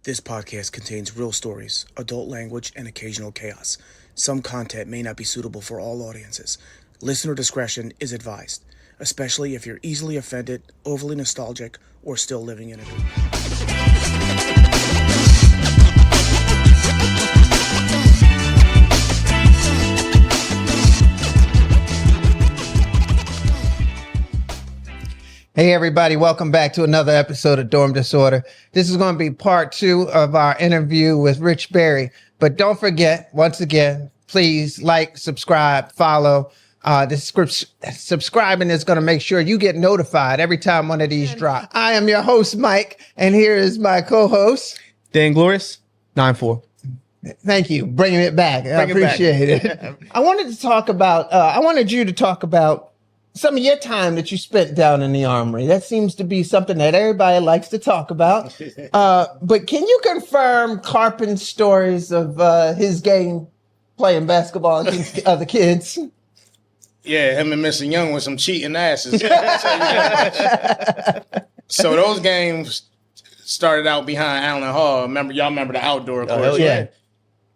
This podcast contains real stories, adult language, and occasional chaos. Some content may not be suitable for all audiences. Listener discretion is advised, especially if you're easily offended, overly nostalgic, or still living in a dream. Hey everybody, welcome back to another episode of Dorm Disorder. This is going to be part 2 of our interview with Rich Berry. But don't forget, once again, please like, subscribe, follow. Subscribing is going to make sure you get notified every time one of these drop. I am your host, Mike, and here is my co-host, Dan Glorious, 9-4. Thank you, bringing it back. I appreciate it. I wanted you to talk about some of your time that you spent down in the Armory. That seems to be something that everybody likes to talk about. But can you confirm Carpen's stories of his game playing basketball against other kids? Yeah, him and Mr. Young with some cheating asses. So those games started out behind Allen Hall. Y'all remember the outdoor course? Yeah. Right?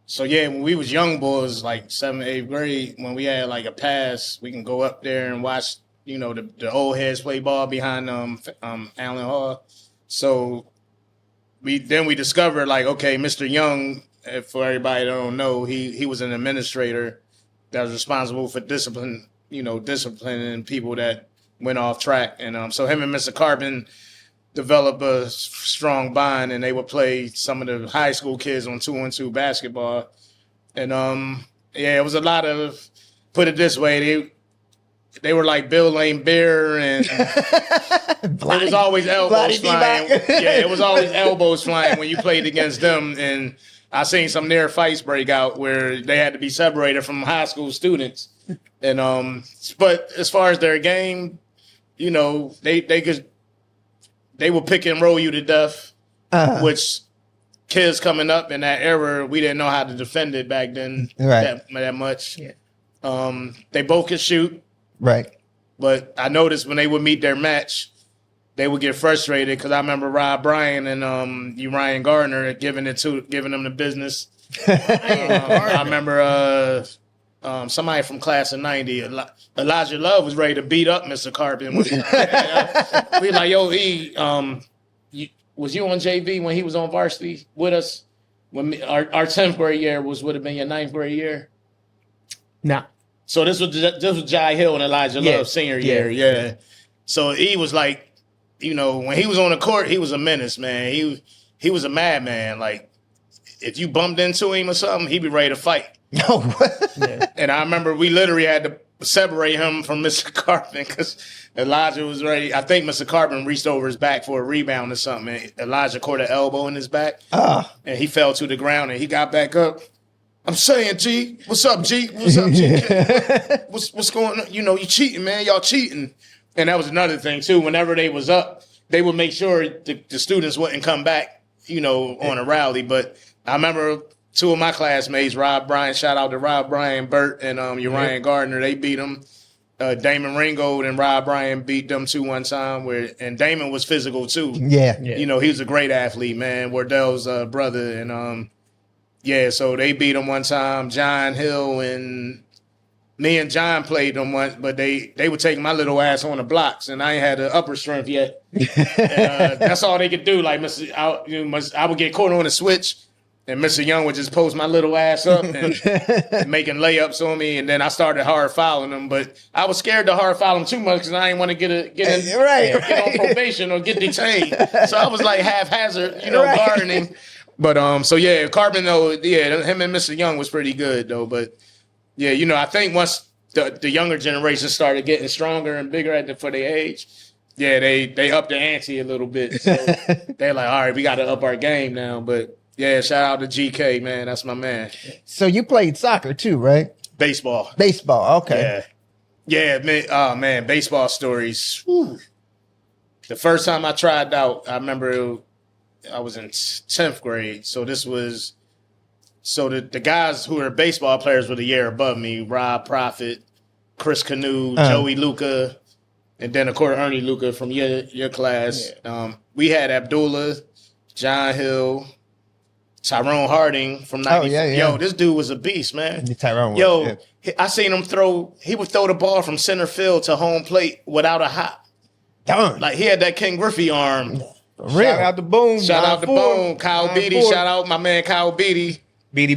So yeah, when we was young boys, like 7th, 8th grade, when we had like a pass, we can go up there and watch, the old heads play ball behind Allen Hall. So we discovered like, okay, Mr. Young, for everybody that don't know, he was an administrator that was responsible for disciplining people that went off track. And so him and Mr. Carpen develop a strong bond, and they would play some of the high school kids on 2-on-2 basketball. And it was a lot of, put it this way, they were like Bill Lane Bear, and it was always elbows flying. Yeah, it was always elbows flying when you played against them. And I seen some near fights break out where they had to be separated from high school students. And but as far as their game, they will pick and roll you to death, which kids coming up in that era, we didn't know how to defend it back then that much. Yeah. They both could shoot. Right. But I noticed when they would meet their match, they would get frustrated because I remember Rob Bryan and Ryan Gardner giving them the business. I remember somebody from class of 90, Elijah Love, was ready to beat up Mr. Carpen. We like, yo, was you on JV when he was on varsity with us? When our 10th grade year would have been your 9th grade year? No. So this was Jai Hill and Elijah Love senior year. Yeah. So he was like, when he was on the court, he was a menace, man. He was a madman. Like, if you bumped into him or something, he'd be ready to fight. No. And I remember we literally had to separate him from Mr. Carpen because Elijah was ready. I think Mr. Carpen reached over his back for a rebound or something, and Elijah caught an elbow in his back, and he fell to the ground, and he got back up. I'm saying, G, what's up, G? What's up, G? What's going on? You cheating, man. Y'all cheating. And that was another thing, too. Whenever they was up, they would make sure the students wouldn't come back, on a rally. But I remember 2 of my classmates, Rob Bryan, shout out to Rob Bryan, Burt, and Ryan Gardner, they beat them. Damon Ringgold and Rob Bryan beat them 2 one time, and Damon was physical too. Yeah. He was a great athlete, man. Wardell's brother. And so they beat him one time. John Hill and me and John played them once, but they were taking my little ass on the blocks, and I ain't had the upper strength yet. That's all they could do. Like, I would get caught on a switch, and Mr. Young would just post my little ass up and making layups on me, and then I started hard fouling them. But I was scared to hard foul them too much because I didn't want to get on probation or get detained. So I was like haphazard, guarding him. But Carpen though, him and Mr. Young was pretty good though. But I think once the younger generation started getting stronger and bigger for their age, they upped the ante a little bit. So they're like, all right, we got to up our game now. But yeah, shout out to GK, man. That's my man. So you played soccer too, right? Baseball. Okay. Yeah, man. Oh man, baseball stories. Whew. The first time I tried out, I remember I was in 10th grade. So the guys who were baseball players were the year above me: Rob Prophet, Chris Canoe, Joey Luca, and then of course Ernie Luca from your class. Yeah. We had Abdullah, John Hill, Tyrone Harding from 90. yeah. Yo, this dude was a beast, man. Tyrone was, Yo, I seen him he would throw the ball from center field to home plate without a hop. Darn. Like, he had that Ken Griffey arm. Shout out to Boone. Shout out to 9-4. Boone. Kyle Beatty. 9-4. Shout out my man Kyle Beatty. Beatty.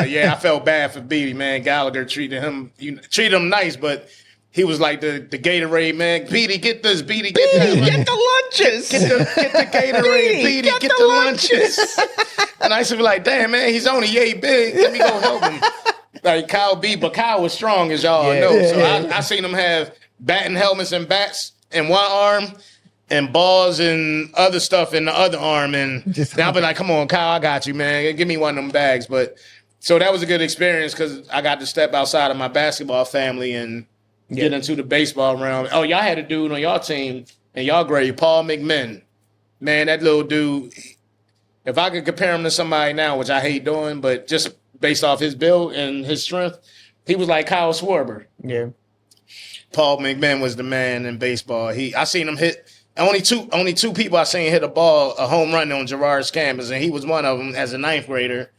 Yeah, I felt bad for Beatty, man. Gallagher treated him nice, but he was like the Gatorade, man. Beatty, get this. Beatty, get that. Get the lunches. Get the Gatorade, Beatty. Get the lunches. And I used to be like, damn, man, he's only yay big. Let me go help him. Like Kyle B, but Kyle was strong, as y'all know. So I seen him have batting helmets and bats in one arm and balls and other stuff in the other arm. And then I'll be like, come on, Kyle, I got you, man. Give me one of them bags. But so that was a good experience because I got to step outside of my basketball family and get into the baseball realm. Oh, y'all had a dude on y'all team and y'all grade, Paul McMinn. Man, that little dude, if I could compare him to somebody now, which I hate doing, but just based off his build and his strength, he was like Kyle Schwarber. Yeah. Paul McMahon was the man in baseball. I seen him hit only two people I seen hit a home run on Girard's campus, and he was one of them as a ninth grader,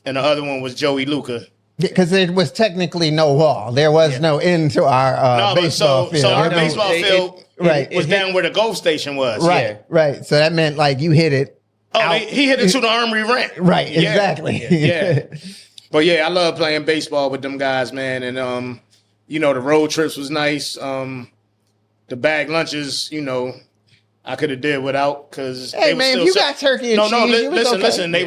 and the other one was Joey Luca. Because there was technically no wall. There was no end to our baseball field. So our baseball field was down where the Gulf Station was. Right. So that meant like you hit it. Oh, he hit it to the Armory ramp. Right, exactly. Yeah. But yeah, I love playing baseball with them guys, man. And the road trips was nice. The bag lunches, I could have did without because hey man, if you got turkey and cheese, listen. They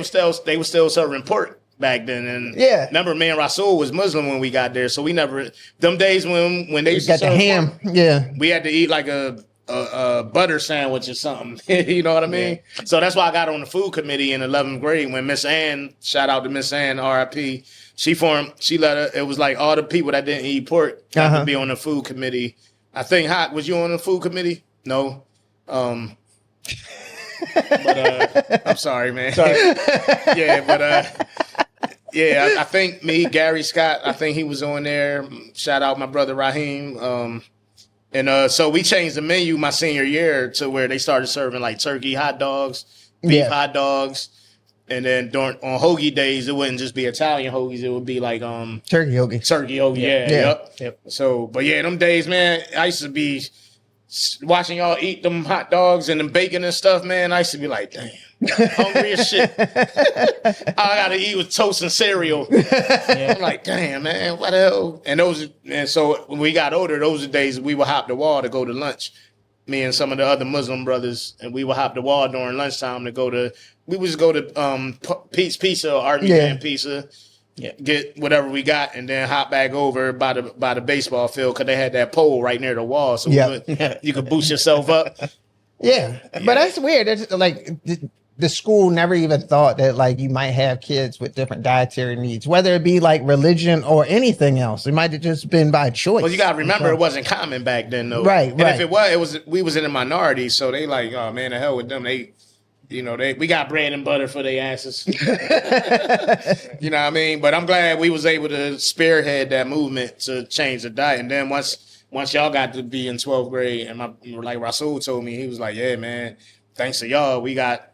were still serving pork back then, and remember, me and Rasul was Muslim when we got there, so we never them days when they used got to the serve ham. Pork, we had to eat like a butter sandwich or something. You know what I mean? Yeah. So that's why I got on the food committee in 11th grade when Miss Ann, shout out to Miss Ann, R.I.P. It was like all the people that didn't eat pork got to be on the food committee. I think Hot, was you on the food committee? No. But I'm sorry, man. Sorry. I think me, Gary Scott, I think he was on there. Shout out my brother Raheem. And so we changed the menu my senior year to where they started serving like turkey hot dogs, beef hot dogs. And then on hoagie days, it wouldn't just be Italian hoagies. It would be like turkey hoagie. Turkey hoagie, yep. So, but yeah, them days, man, I used to be watching y'all eat them hot dogs and them bacon and stuff, man. I used to be like, damn, hungry as shit. All I gotta eat was toast and cereal. I'm like, damn, man, what the hell? And so when we got older, those were the days we would hop the wall to go to lunch. Me and some of the other Muslim brothers, and we would hop the wall during lunchtime we would just go to Pete's Pizza or Army Pizza, get whatever we got, and then hop back over by the baseball field because they had that pole right near the wall, so you could boost yourself up. Yeah, but that's weird. It's like the school never even thought that like you might have kids with different dietary needs, whether it be like religion or anything else. It might have just been by choice. Well, you gotta remember it wasn't common back then, though. Right. And if it was, we was in a minority, so they like, oh man, the hell with them. We got bread and butter for their asses. You know what I mean? But I'm glad we was able to spearhead that movement to change the diet. And then once y'all got to be in 12th grade, and like Rasul told me, he was like, yeah, man, thanks to y'all, we got,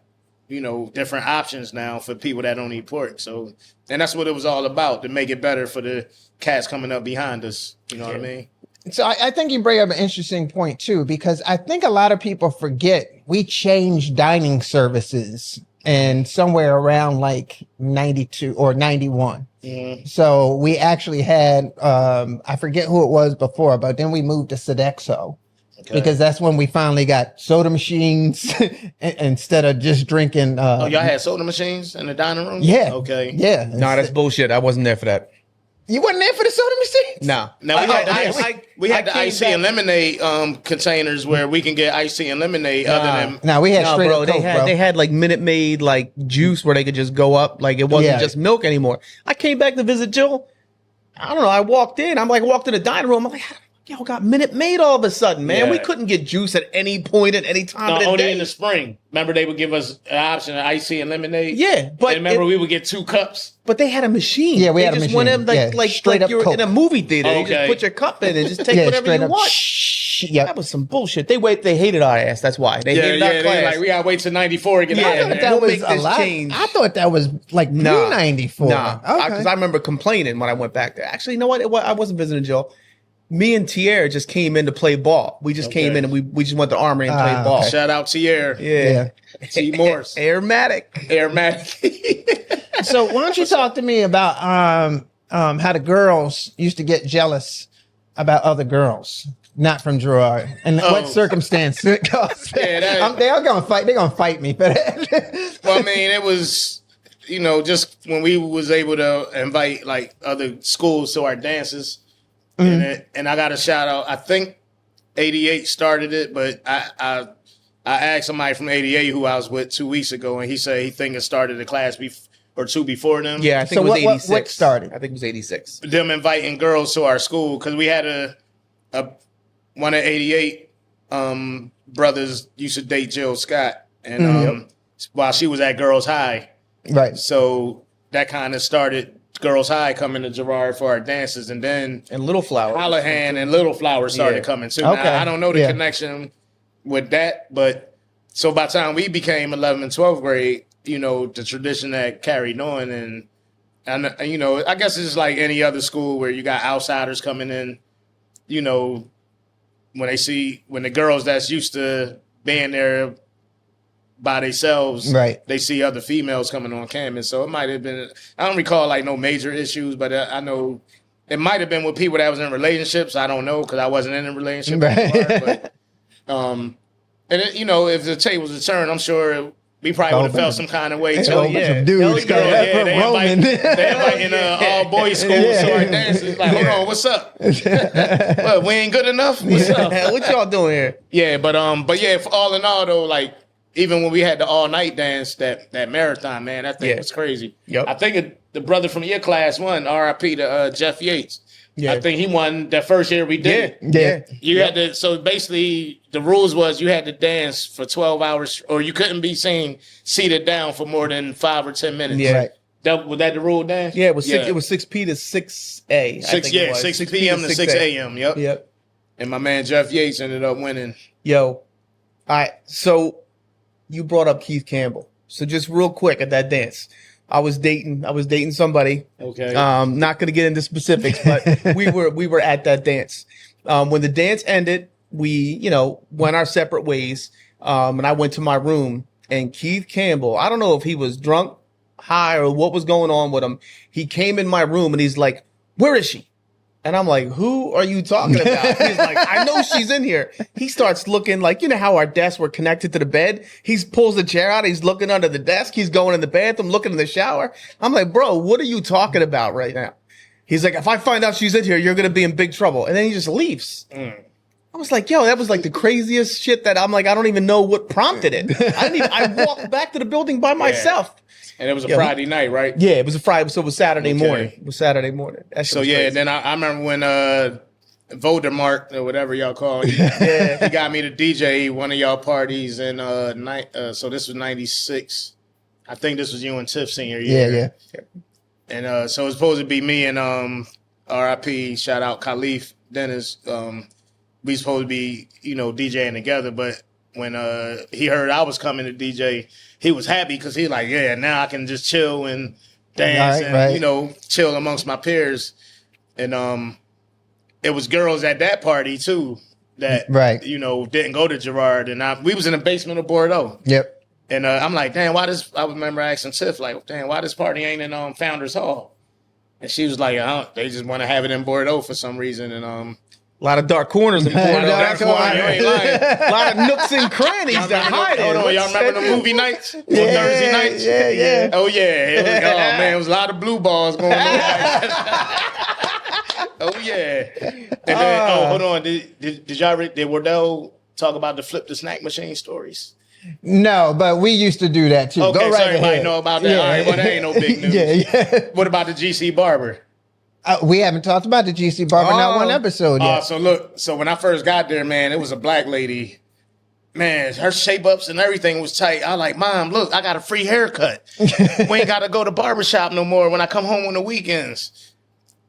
different options now for people that don't eat pork. So, and that's what it was all about, to make it better for the cats coming up behind us. You know what I mean? So I think you bring up an interesting point too, because I think a lot of people forget we changed dining services and somewhere around like 92 or 91. Mm-hmm. So we actually had, I forget who it was before, but then we moved to Sodexo. Okay. Because that's when we finally got soda machines instead of just drinking. Y'all had soda machines in the dining room? Yeah. Okay. Yeah. No, that's bullshit. I wasn't there for that. You wasn't there for the soda machines? No. Now we had the iced tea and lemonade containers where we can get iced tea and lemonade other than. No, we had straight up Coke, they had like Minute Maid like juice where they could just go up, like it wasn't just milk anymore. I came back to visit Jill. I don't know. I walked in the dining room. I'm like, y'all got Minute Maid all of a sudden, man. Yeah. We couldn't get juice at any point at any time of the only day. In the spring. Remember they would give us an option of iced tea and lemonade? Yeah. But and remember we would get 2 cups? But they had a machine. Yeah, we had a machine. Went in like you're Coke. in a movie theater. Okay. You just put your cup in and just take whatever you want. Yep. That was some bullshit. They hated our ass. That's why they hated our They class. like, we gotta wait till 94 to get Yeah, out I of thought there. that We'll was make a this lot. change. I thought that was like Nah. pre-94. Nah, Okay. because I remember complaining when I went back there. Actually, you know what? I wasn't visiting Jill. Me and Tierre just came in to play ball. We just came in and we just went to Armory and played ball. okay. Shout out to Air. Yeah. T. Morse. Airmatic. Airmatic. So why don't you talk to me about how the girls used to get jealous about other girls, not from Girard, and what circumstance it caused? They're gonna fight. They're gonna fight me for that. Well, I mean, it was, just when we was able to invite like other schools to our dances, and I got a shout out. I think 88 started it, but I asked somebody from 88 who I was with 2 weeks ago, and he said he think it started a class or two before them. Yeah, I think So it was what 86. what started? I think it was 86. Them inviting girls to our school because we had one of 88 brothers used to date Jill Scott, and while she was at Girls High, Right. so that kind of started Girls High coming to Girard for our dances, and then And Little Flower. Hallahan and Little Flower started Yeah. coming too. Okay. Now, I don't know the Yeah. connection with that, but so by the time we became 11th and 12th grade, the tradition that carried on, and I guess it's like any other school where you got outsiders coming in, when the girls that's used to being there by themselves, Right. they see other females coming on campus. So it might have been, I don't recall like no major issues, but I know it might have been with people that was in relationships. I don't know because I wasn't in a relationship. Right. But, if the tables was turned, I'm sure we probably would have felt some kind of way too. Oh, yeah. some dudes Hell coming yeah. up from they Roman. inviting all boys schools to our dances. Like, hold on, what's up? What, we ain't good enough? What's up? What y'all doing here? Yeah, but yeah, for all in all though, like even when we had the all night dance, that marathon, man, that thing was crazy. Yep. I think the brother from your class won, R.I.P. to Jeff Yates. Yeah. I think he won that first year we did. Yeah. You had to, so basically the rules was you had to dance for 12 hours or you couldn't be seen seated down for more than 5 or 10 minutes. Yeah. Right. Was that the rule, Dan? Yeah, it was 6P to 6A. 6 p.m. to 6 a.m. Yep. Yep. And my man Jeff Yates ended up winning. Yo. All right. So you brought up Keith Campbell. So just real quick at that dance. I was dating somebody. Okay. Not gonna get into specifics, but we were at that dance. When the dance ended, we, went our separate ways. And I went to my room and Keith Campbell, I don't know if he was drunk, high, or what was going on with him. He came in my room and he's like, "Where is she?" And I'm like, "Who are you talking about?" He's like, "I know she's in here." He starts looking like, how our desks were connected to the bed. He pulls the chair out. He's looking under the desk. He's going in the bathroom, looking in the shower. I'm like, "Bro, what are you talking about right now?" He's like, "If I find out she's in here, you're going to be in big trouble." And then he just leaves. I was like, yo, that was like the craziest shit that I'm like, I don't even know what prompted it. I walked back to the building by myself. And it was a Friday night, right? Yeah, it was a Friday, so it was Saturday Okay. morning. It was Saturday morning. That shit So was yeah, crazy. then I remember when Voldemort or whatever y'all call it, he got me to DJ one of y'all parties in so this was 96. I think this was you and Tiff senior year. Yeah. And so it was supposed to be me and RIP, shout out Khalif Dennis. We supposed to be, DJing together, but when he heard I was coming to DJ, he was happy because he like, yeah, now I can just chill and dance and chill amongst my peers. And it was girls at that party too that didn't go to Girard, and we was in the basement of Bordeaux. Yep. And I'm like, damn, I remember asking Tiff, like, damn, why this party ain't in Founders Hall? And she was like, they just want to have it in Bordeaux for some reason. And a lot of dark corners in Bordeaux. Dark corner, you ain't lying. A lot of nooks and crannies that hide Hold on, y'all remember the movie nights? On Thursday nights? Yeah. Oh yeah. Man, it was a lot of blue balls going on. Oh yeah. And then, hold on. Did Wardell talk about the flip the snack machine stories? No, but we used to do that too. Okay, Go right so everybody ahead. know about that. Yeah. All right, well, that ain't no big news. Yeah. What about the GC Barber? We haven't talked about the GC Barber, not one episode yet. So when I first got there, man, it was a black lady. Man, her shape ups and everything was tight. I like, Mom, look, I got a free haircut. We ain't got to go to barbershop no more when I come home on the weekends.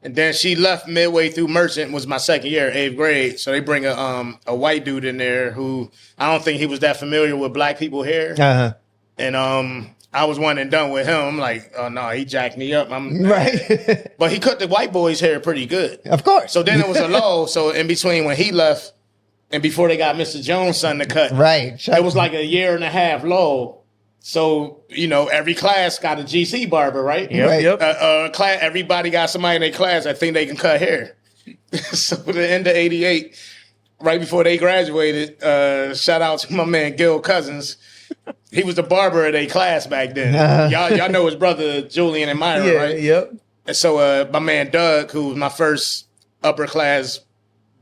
And then she left midway through Merchant, was my second year, 8th grade. So they bring a white dude in there who I don't think he was that familiar with black people hair. Uh-huh. And I was one and done with him. I'm like, oh no, he jacked me up. Right. But he cut the white boy's hair pretty good. Of course. So then it was a lull. So in between when he left and before they got Mr. Jones' son to cut, right. It was like a year and a half lull. So, every class got a GC barber, right? Yep. Class, everybody got somebody in their class that think they can cut hair. So the end of 88, right before they graduated, shout out to my man Gil Cousins. He was the barber of their class back then. Y'all know his brother Julian and Myra, right? Yep. And so my man Doug, who was my first upper class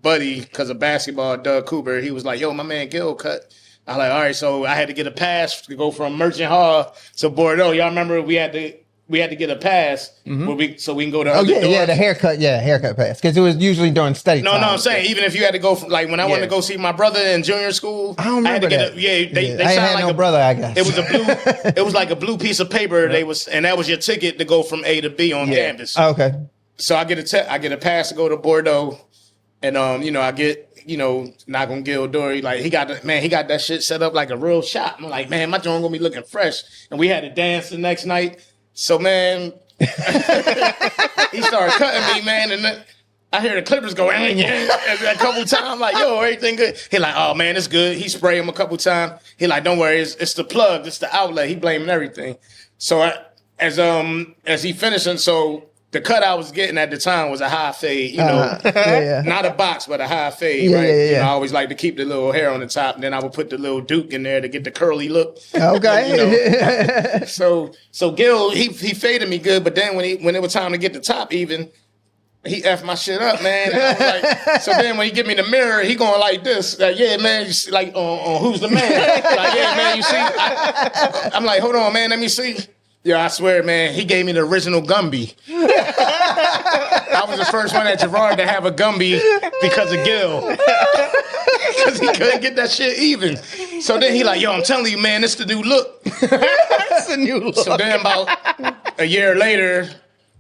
buddy because of basketball, Doug Cooper, he was like, yo, my man Gil cut. I was like, all right, so I had to get a pass to go from Merchant Hall to Bordeaux. Y'all remember we had to get a pass so we can go to other doors? The haircut pass. Because it was usually during study time. No, I'm saying even if you had to go from, like when I wanted to go see my brother in junior school, I don't remember I had to that. they I signed had like no brother, I guess. It was it was like a blue piece of paper. And that was your ticket to go from A to B on campus. Oh, okay. So I get a pass to go to Bordeaux, and I get knock on Gil door. Like he got that shit set up like a real shop. I'm like, man, my joint gonna be looking fresh. And we had to dance the next night. So man, he started cutting me, man, and then I hear the clippers go a couple times. I'm like, yo, everything good? He like, oh man, it's good. He sprayed him a couple times. He like, don't worry, it's the plug, it's the outlet. He blaming everything. So as he finishing, so the cut I was getting at the time was a high fade, not a box, but a high fade, right? Yeah. I always like to keep the little hair on the top, and then I would put the little Duke in there to get the curly look. Okay. So Gil, he faded me good, but then when it was time to get the top even, he effed my shit up, man. And I was like, so then when he give me the mirror, he going like this, like, yeah, man, you see, like on Who's the Man? Like, yeah, man, you see? I'm like, hold on, man, let me see. Yeah, I swear, man, he gave me the original Gumby. I was the first one at Girard to have a Gumby because of Gil. Because he couldn't get that shit even. So then he like, yo, I'm telling you, man, this the new look. That's a new look. So then about a year later,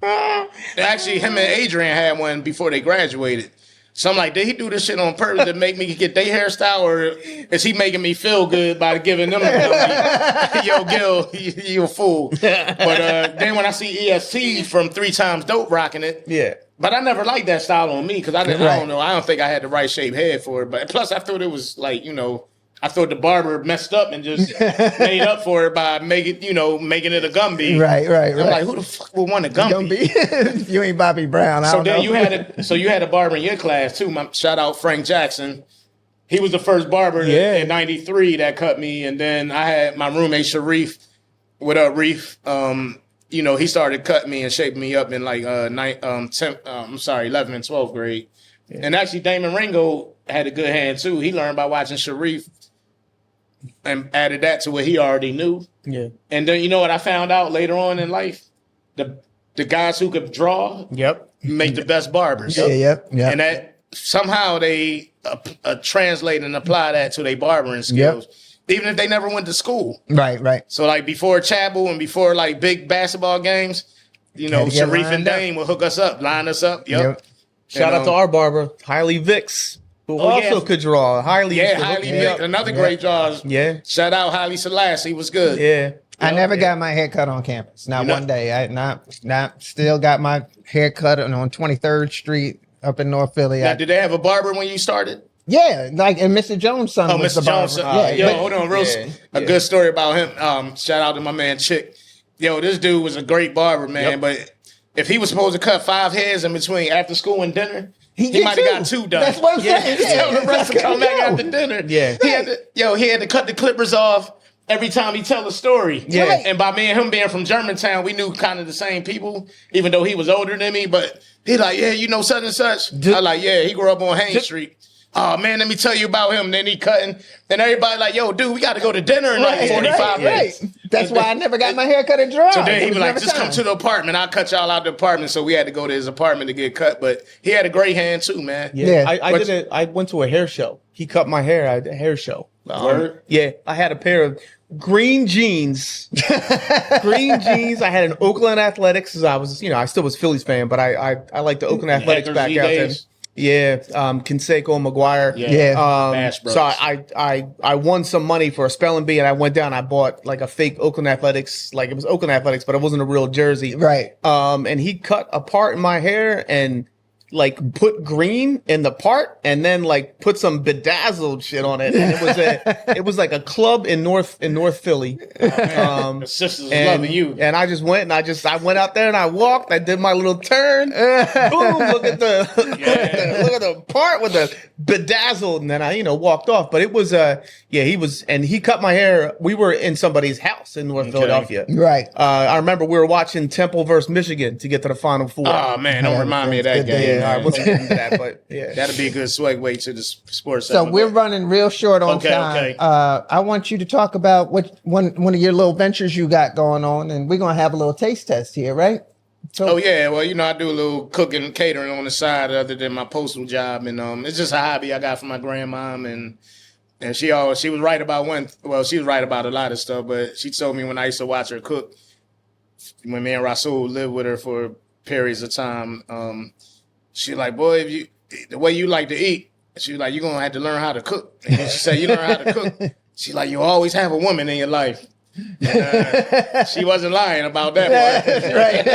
actually him and Adrian had one before they graduated. So I'm like, did he do this shit on purpose to make me get their hairstyle, or is he making me feel good by giving them the Gumby? Yo, Gil, you a fool. But then when I see EST from 3 Times Dope rocking it, but I never liked that style on me because I don't know. I don't think I had the right shape head for it. But plus, I thought it was like, I thought the barber messed up and just made up for it by making it a Gumby. Right. I'm like, who the fuck would want a Gumby? You ain't Bobby Brown. I don't know. You had a barber in your class too. Shout out Frank Jackson. He was the first barber in '93 that cut me, and then I had my roommate Sharif. What up, Reef? He started cutting me and shaping me up in like 11th and 12th grade. Yeah. And actually, Damon Ringo had a good hand too. He learned by watching Sharif and added that to what he already knew. Yeah. And then you know what I found out later on in life? The guys who could draw make the best barbers. Yep. And that somehow they translate and apply that to their barbering skills. Even if they never went to school. Right. So like before Chapel and before like big basketball games, Sharif and Dame will hook us up, line us up. Yep. Shout out to our barber, Hiley Vicks, who also could draw. Hiley Vicks, another great draw. Yeah. Shout out Hiley Selassie, was good. Yeah. I never got my hair cut on campus. Not one day. I still got my hair cut on 23rd Street up in North Philly. Now, did they have a barber when you started? Yeah, like, and Mr. Jones' son was Mr. the barber. Jones. Hold on, a good story about him. Shout out to my man Chick. Yo, this dude was a great barber, man. But if he was supposed to cut 5 heads in between after school and dinner, he might have got 2 done. That's what I'm saying. So the rest would come back after dinner. Yeah. He had to cut the clippers off every time he tell a story. Yeah. Right. And by me and him being from Germantown, we knew kind of the same people, even though he was older than me. But he like, such and such. I like, he grew up on Haines Street. Oh, man, let me tell you about him. Then he cutting. Then everybody like, yo, dude, we got to go to dinner in like 45 minutes. Right. That's why I never got my hair cut at Girard. So then he was like, just come to the apartment. I'll cut y'all out the apartment. So we had to go to his apartment to get cut. But he had a great hand too, man. Yeah. I went to a hair show. He cut my hair at a hair show. Word? Yeah, I had a pair of green jeans. Green jeans. I had an Oakland Athletics. 'Cause I was, I still was Phillies fan, but I like the Oakland Athletics back out then. Yeah, Canseco, McGuire. Yeah. Bash So Brothers. I won some money for a spelling bee, and I went down. I bought like a fake Oakland Athletics, like it was Oakland Athletics, but it wasn't a real jersey. Right. And he cut a part in my hair and like put green in the part, and then like put some bedazzled shit on it. And it was like a club in North Philly. The sisters loving you. And I just went and I went out there and I walked. I did my little turn. Boom! Look at the look at the part with the bedazzled, and then I walked off. But it was he cut my hair. We were in somebody's house in North Philadelphia. Right. I remember we were watching Temple versus Michigan to get to the Final Four. Oh man, don't remind me of that game. I wasn't get into that, but yeah, that'd be a good segue to the sports. So we're running real short on time. Okay. I want you to talk about what one of your little ventures you got going on, and we're gonna have a little taste test here, right? So, well, I do a little cooking and catering on the side other than my postal job, and it's just a hobby I got from my grandmom, and she was right about she was right about a lot of stuff, but she told me when I used to watch her cook, when me and Rasul lived with her for periods of time, she like, boy, the way you like to eat, she was like, you're gonna have to learn how to cook. And she said, you learn how to cook. She like, you always have a woman in your life. And, she wasn't lying about that part. Right.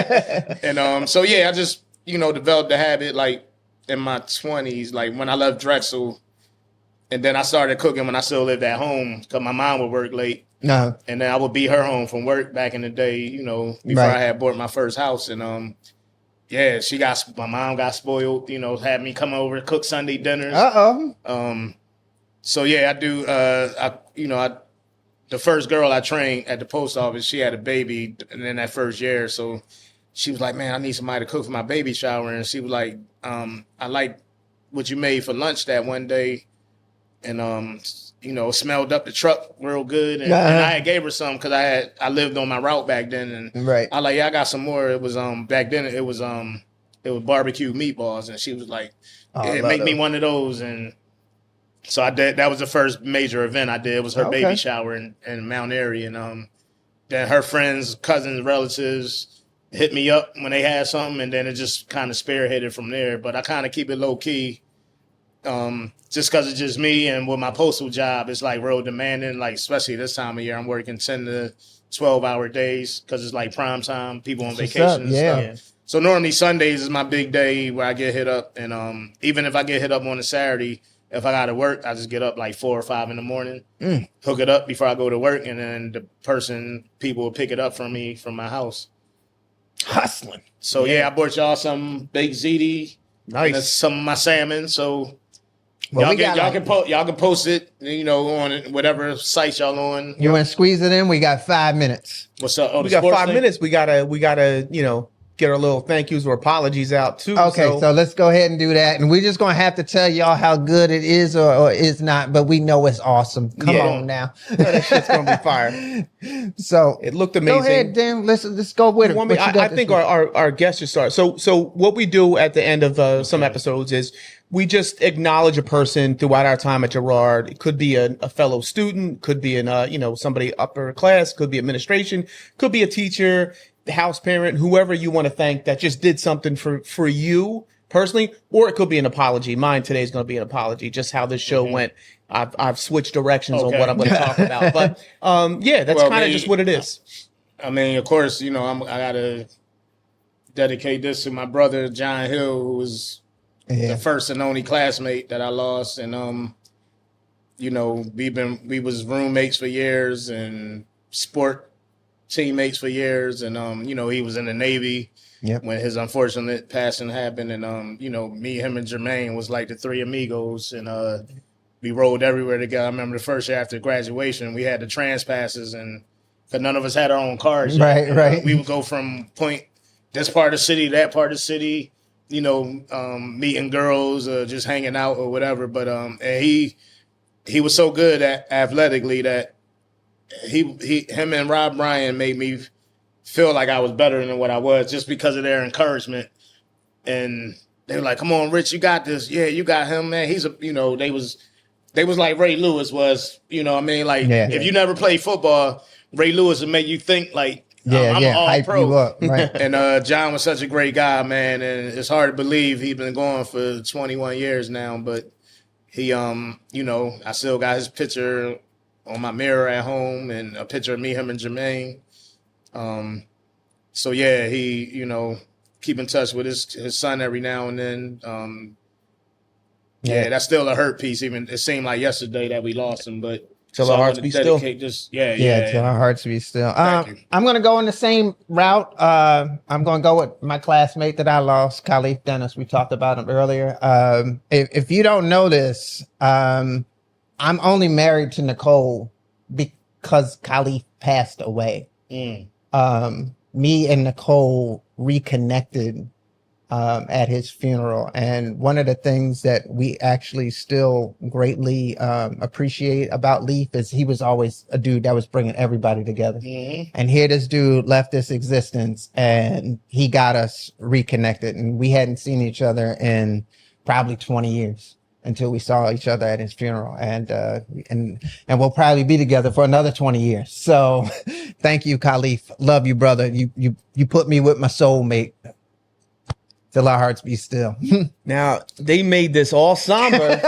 And I just developed the habit like in my 20s, like when I left Drexel, and then I started cooking when I still lived at home because my mom would work late. No. And then I would be her home from work back in the day, before I had bought my first house. And my mom got spoiled, had me come over, cook Sunday dinners. I do. The first girl I trained at the post office, she had a baby in that first year. So she was like, man, I need somebody to cook for my baby shower. And she was like, I like what you made for lunch that one day. And, smelled up the truck real good. And I had gave her some because I lived on my route back then. And I like, I got some more. It was, back then it was barbecue meatballs. And she was like, make me one of those. And so I did. That was the first major event I did. It was her baby shower in Mount Airy. And then her friends, cousins, relatives hit me up when they had something. And then it just kind of spearheaded from there. But I kind of keep it low key. Just because it's just me, and with my postal job, it's like real demanding, like especially this time of year, I'm working 10 to 12-hour days because it's like prime time, people on vacation and stuff. So normally Sundays is my big day where I get hit up, and even if I get hit up on a Saturday, if I got to work, I just get up like 4 or 5 in the morning, hook it up before I go to work, and then people will pick it up from me from my house. Hustling. So I bought y'all some baked ziti, nice, some of my salmon, so. Well, y'all can post it, on whatever sites y'all on. You want to squeeze it in? We got 5 minutes. What's up? Oh, we got 5 minutes. We gotta get our little thank yous or apologies out too. Okay, so let's go ahead and do that, and we're just gonna have to tell y'all how good it is or is not, but we know it's awesome. Come on now, that shit's gonna be fire. So it looked amazing. Go ahead, Dan. Let's go with it. I think our guests should start. So what we do at the end of some episodes is we just acknowledge a person throughout our time at Girard. It could be a fellow student, could be somebody upper class, could be administration, could be a teacher, house parent, whoever you want to thank that just did something for you personally, or it could be an apology. Mine today is going to be an apology, just how this show went. I've switched directions on what I'm going to talk about, but that's kind of just what it is. I mean, of course, I got to dedicate this to my brother John Hill, who was the first and only classmate that I lost, and we was roommates for years and sport teammates for years, and he was in the Navy when his unfortunate passing happened, and me, him, and Jermaine was like the three amigos, and we rode everywhere together. I remember the first year after graduation, we had the trans passes, and because none of us had our own cars yet. Right. We would go from this part of the city, that part of the city, meeting girls, just hanging out or whatever. But and he was so good athletically that him and Rob Bryan made me feel like I was better than what I was just because of their encouragement. And they were like, "Come on, Rich, you got this. Yeah, you got him, man. He's they was they was like Ray Lewis was. You know what I mean? Like if you never played football, Ray Lewis would make you think like I'm an all hype pro. You up, right? And John was such a great guy, man. And it's hard to believe he's been going for 21 years now. But he, you know, I still got his picture on my mirror at home and a picture of me, him, and Jermaine. So yeah, he, you know, keep in touch with his son every now and then. Yeah, that's still a hurt piece. Even it seemed like yesterday that we lost him, but till our hearts be still. Till our hearts be still. I'm going to go in the same route. I'm going to go with my classmate that I lost, Khalif Dennis. We talked about him earlier. If you don't know this, I'm only married to Nicole because Khalif passed away. Me and Nicole reconnected at his funeral. And one of the things that we actually still greatly appreciate about Leaf is he was always a dude that was bringing everybody together. And here this dude left this existence and he got us reconnected. And we hadn't seen each other in probably 20 years until we saw each other at his funeral. And we'll probably be together for another 20 years. So thank you, Khalif. Love you, brother. You put me with my soulmate. Till our hearts be still. Now, they made this all somber,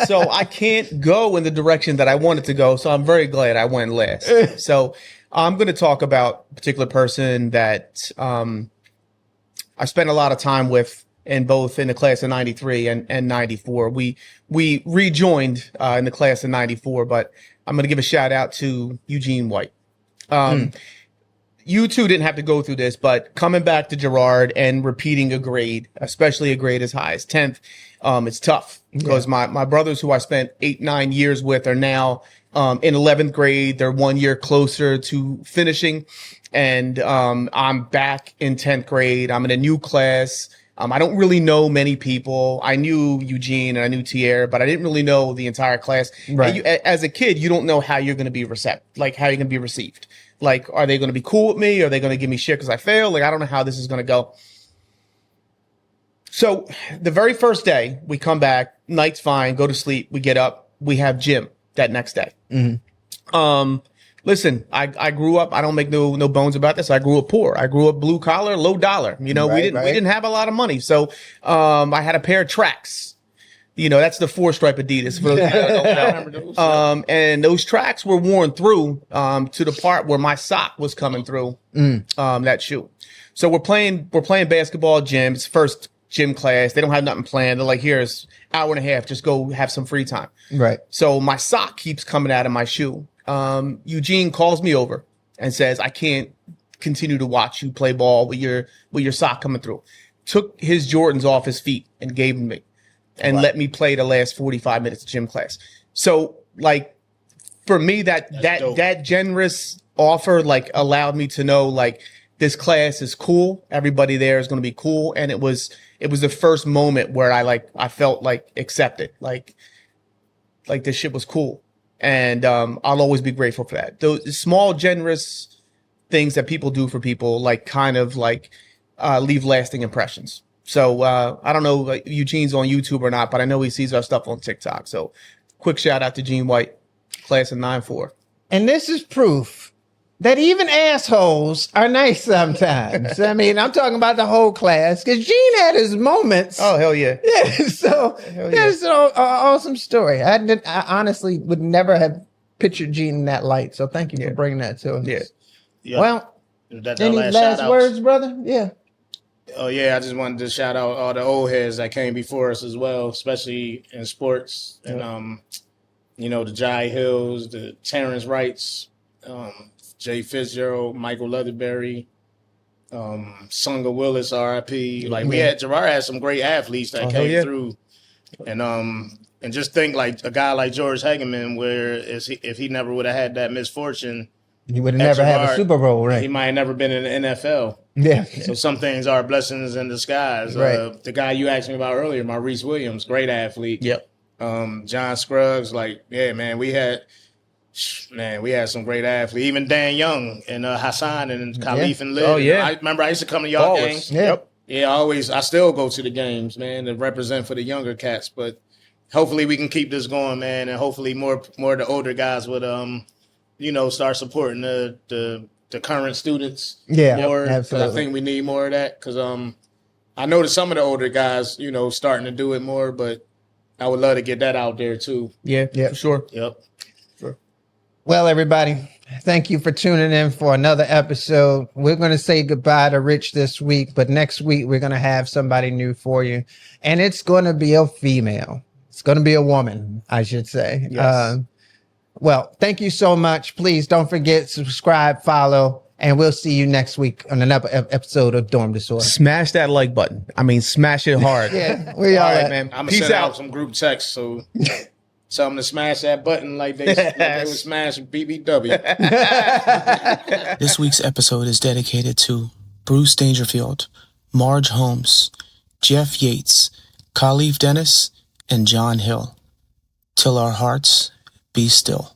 so I can't go in the direction that I wanted to go, so I'm very glad I went last. So I'm going to talk about a particular person that I spent a lot of time with in the class of 93 and 94. We rejoined in the class of 94, but I'm going to give a shout out to Eugene White. You two didn't have to go through this, but coming back to Girard and repeating a grade, especially a grade as high as 10th, it's tough because my brothers who I spent 8-9 years with are now in 11th grade. They're 1 year closer to finishing. And I'm back in 10th grade. I'm in a new class. I don't really know many people. I knew Eugene and I knew Tierre, but I didn't really know the entire class. Right. As a kid, you don't know how you're going to be how you're going to be received. Like, are they going to be cool with me? Are they going to give me shit because I failed? Like, I don't know how this is going to go. So the very first day we come back, night's fine, go to sleep. We get up, we have gym that next day. Listen, I grew up, I don't make no bones about this. I grew up poor. I grew up blue collar, low dollar. You know, we didn't have a lot of money. So, I had a pair of tracks. You know, that's the 4-stripe Adidas. For those that don't know. And those tracks were worn through to the part where my sock was coming through that shoe. So we're playing basketball gym. It's first gym class. They don't have nothing planned. They're like, here's hour and a half. Just go have some free time. Right. So my sock keeps coming out of my shoe. Eugene calls me over and says, I can't continue to watch you play ball with your sock coming through. Took his Jordans off his feet and gave them me. And let me play the last 45 minutes of gym class. So, like, for me, that generous offer, like, allowed me to know, like, this class is cool. Everybody there is going to be cool. And it was the first moment where I felt, like, accepted. Like this shit was cool. And I'll always be grateful for that. Those small, generous things that people do for people, like, kind of, like, leave lasting impressions. So I don't know if Eugene's on YouTube or not, but I know he sees our stuff on TikTok. So quick shout out to Gene White, class of 9-4. And this is proof that even assholes are nice sometimes. I mean, I'm talking about the whole class because Gene had his moments. Oh, hell yeah. Yeah, so that's an awesome story. I honestly would never have pictured Gene in that light. So thank you for bringing that to us. Yeah. Well, any last words, brother? Yeah. Oh, yeah, I just wanted to shout out all the old heads that came before us as well, especially in sports. And, you know, the Jai Hills, the Terrence Wrights, Jay Fitzgerald, Michael Leatherberry, Sunga Willis, RIP. Like, Girard had some great athletes that came through. And just think, like, a guy like George Hageman, if he never would have had that misfortune, he would have never had a Super Bowl, right? He might have never been in the NFL. Yeah. So some things are blessings in disguise. Right. The guy you asked me about earlier, Maurice Williams, great athlete. Yep. John Scruggs, we had some great athletes. Even Dan Young and Hassan and Khalif and Liv. Oh, yeah. I remember I used to come to y'all games. Yeah. Yeah, I still go to the games, man, to represent for the younger cats. But hopefully we can keep this going, man, and hopefully more of the older guys would start supporting the current students. Yeah, more. absolutely. I think we need more of that because I noticed some of the older guys, starting to do it more, but I would love to get that out there too. Yeah, for sure. Yep. Well, everybody, thank you for tuning in for another episode. We're going to say goodbye to Rich this week, but next week we're going to have somebody new for you, and it's going to be a female. It's going to be a woman, I should say. Yes. Well, thank you so much. Please don't forget, subscribe, follow, and we'll see you next week on another episode of Dorm Disorder. Smash that like button. I mean, smash it hard. Yeah, we all right, man. I'm gonna Peace send out out. some group texts, so tell them to smash that button like they would smash BBW. This week's episode is dedicated to Bruce Dangerfield, Marge Holmes, Jeff Yates, Khalif Dennis, and John Hill. Till our hearts be still.